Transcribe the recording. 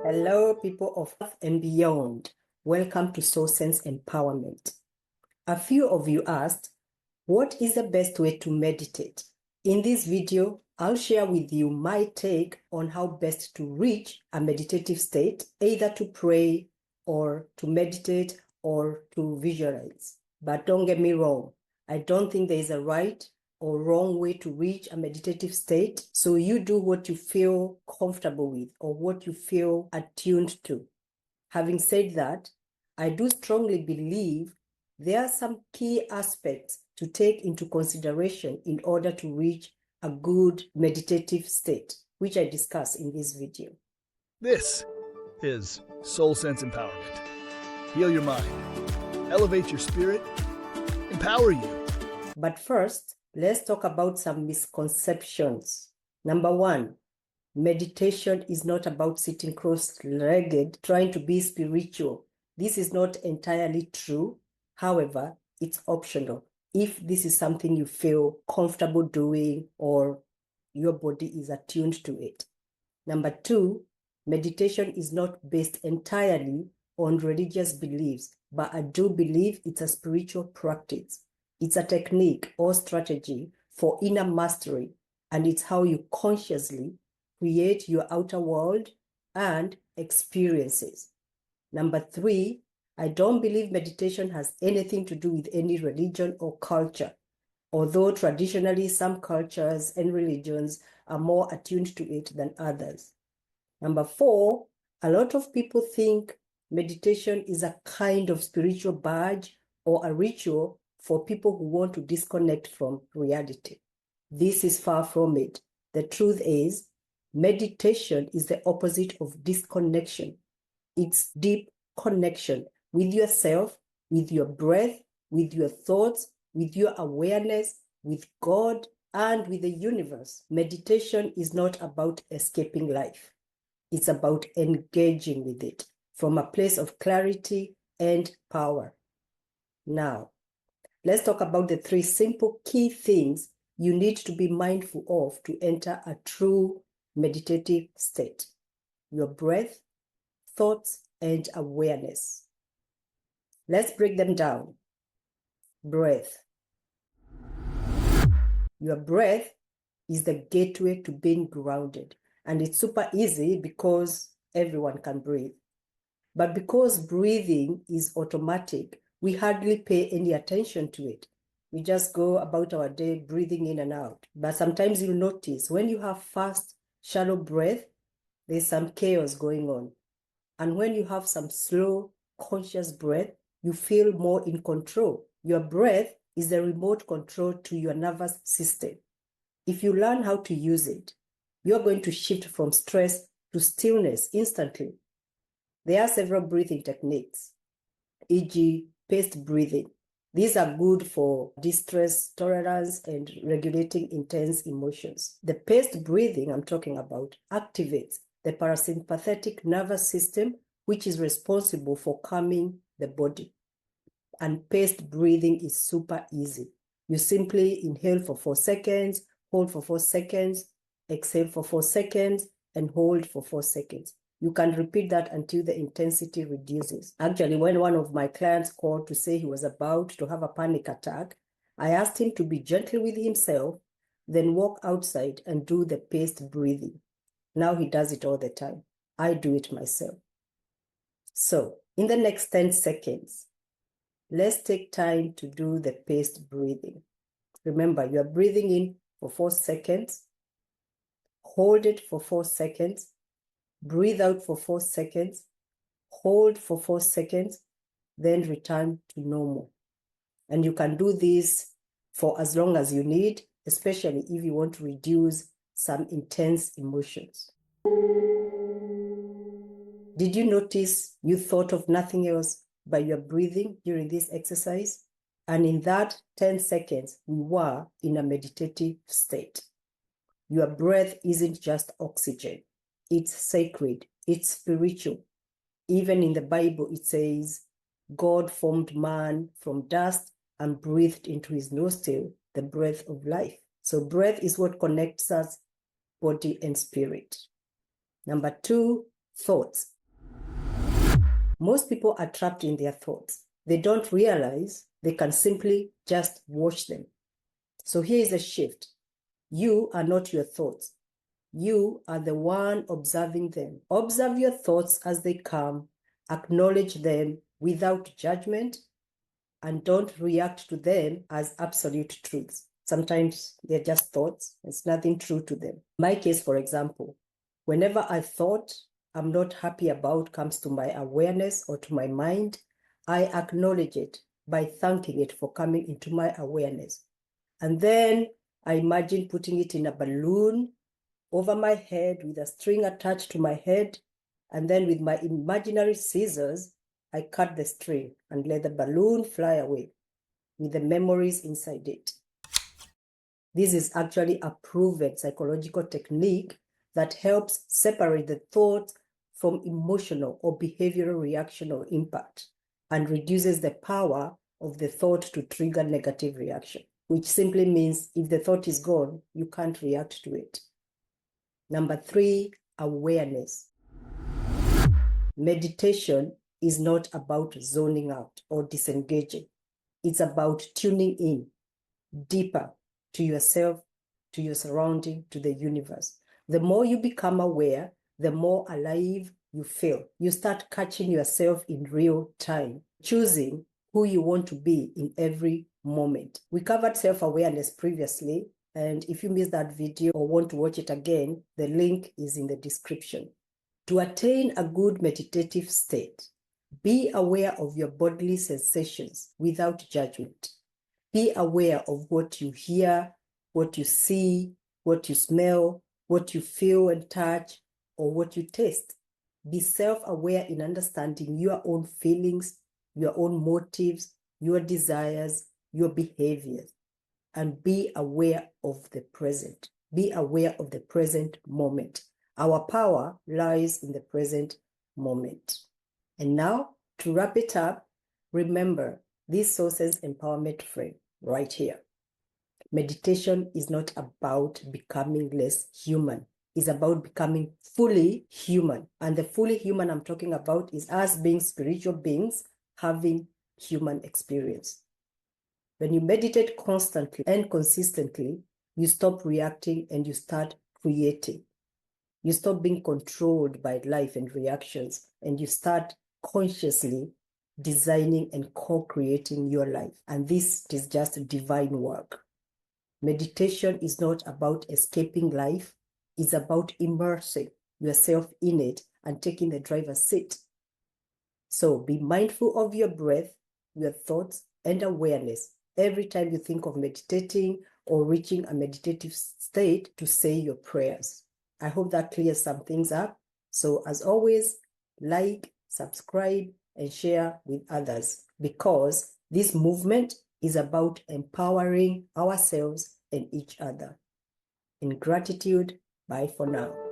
Hello, people of Earth and beyond. Welcome to Soul Sense Empowerment. A few of you asked, what is the best way to meditate? In this video, I'll share with you my take on how best to reach a meditative state, either to pray or to meditate or to visualize. But don't get me wrong, I don't think there is a right or wrong way to reach a meditative state. So you do what you feel comfortable with or what you feel attuned to. Having said that, I do strongly believe there are some key aspects to take into consideration in order to reach a good meditative state, which I discuss in this video. This is Soul Sense Empowerment. Heal your mind, elevate your spirit, empower you. But first, let's talk about some misconceptions. Number one, meditation is not about sitting cross-legged, trying to be spiritual. This is not entirely true. However, it's optional. If this is something you feel comfortable doing or your body is attuned to it. Number two, meditation is not based entirely on religious beliefs, but I do believe it's a spiritual practice. It's a technique or strategy for inner mastery, and it's how you consciously create your outer world and experiences. Number three, I don't believe meditation has anything to do with any religion or culture, although traditionally some cultures and religions are more attuned to it than others. Number four, a lot of people think meditation is a kind of spiritual badge or a ritual for people who want to disconnect from reality. This is far from it. The truth is, meditation is the opposite of disconnection. It's deep connection with yourself, with your breath, with your thoughts, with your awareness, with God, and with the universe. Meditation is not about escaping life. It's about engaging with it from a place of clarity and power. Now, let's talk about the three simple key things you need to be mindful of to enter a true meditative state: your breath, thoughts, and awareness. Let's break them down. Breath. Your breath is the gateway to being grounded, and it's super easy because everyone can breathe. But because breathing is automatic, we hardly pay any attention to it. We just go about our day breathing in and out. But sometimes you'll notice when you have fast, shallow breath, there's some chaos going on. And when you have some slow, conscious breath, you feel more in control. Your breath is the remote control to your nervous system. If you learn how to use it, you're going to shift from stress to stillness instantly. There are several breathing techniques, e.g., paced breathing. These are good for distress tolerance and regulating intense emotions. The paced breathing I'm talking about activates the parasympathetic nervous system, which is responsible for calming the body. And paced breathing is super easy. You simply inhale for 4 seconds, hold for 4 seconds, exhale for 4 seconds, and hold for 4 seconds. You can repeat that until the intensity reduces. Actually, when one of my clients called to say he was about to have a panic attack, I asked him to be gentle with himself, then walk outside and do the paced breathing. Now he does it all the time. I do it myself. So, in the next 10 seconds, let's take time to do the paced breathing. Remember, you're breathing in for 4 seconds, hold it for 4 seconds, breathe out for 4 seconds, hold for 4 seconds, then return to normal. And you can do this for as long as you need, especially if you want to reduce some intense emotions. Did you notice you thought of nothing else but your breathing during this exercise? And in that 10 seconds, we were in a meditative state. Your breath isn't just oxygen. It's sacred. It's spiritual. Even in the Bible, it says, God formed man from dust and breathed into his nostril the breath of life. So breath is what connects us, body and spirit. Number two, thoughts. Most people are trapped in their thoughts. They don't realize they can simply just watch them. So here is a shift. You are not your thoughts. You are the one observing them. Observe your thoughts as they come, acknowledge them without judgment, and don't react to them as absolute truths. Sometimes they're just thoughts. There's nothing true to them. My case, for example, whenever a thought I'm not happy about comes to my awareness or to my mind, I acknowledge it by thanking it for coming into my awareness. And then I imagine putting it in a balloon over my head with a string attached to my head. And then with my imaginary scissors, I cut the string and let the balloon fly away with the memories inside it. This is actually a proven psychological technique that helps separate the thought from emotional or behavioral reaction or impact and reduces the power of the thought to trigger negative reaction, which simply means if the thought is gone, you can't react to it. Number 3, awareness. Meditation is not about zoning out or disengaging. It's about tuning in deeper to yourself, to your surrounding, to the universe. The more you become aware, the more alive you feel. You start catching yourself in real time, choosing who you want to be in every moment. We covered self-awareness previously, and if you missed that video or want to watch it again, the link is in the description. To attain a good meditative state, be aware of your bodily sensations without judgment. Be aware of what you hear, what you see, what you smell, what you feel and touch, or what you taste. Be self-aware in understanding your own feelings, your own motives, your desires, your behaviors, and be aware of the present. Be aware of the present moment. Our power lies in the present moment. And now, to wrap it up, remember this Sources Empowerment Frame right here. Meditation is not about becoming less human. It's about becoming fully human. And the fully human I'm talking about is us being spiritual beings having human experience. When you meditate constantly and consistently, you stop reacting and you start creating. You stop being controlled by life and reactions, and you start consciously designing and co-creating your life. And this is just divine work. Meditation is not about escaping life. It's about immersing yourself in it and taking the driver's seat. So be mindful of your breath, your thoughts, and awareness every time you think of meditating or reaching a meditative state to say your prayers. I hope that clears some things up. So as always, like, subscribe, and share with others, because this movement is about empowering ourselves and each other. In gratitude, bye for now.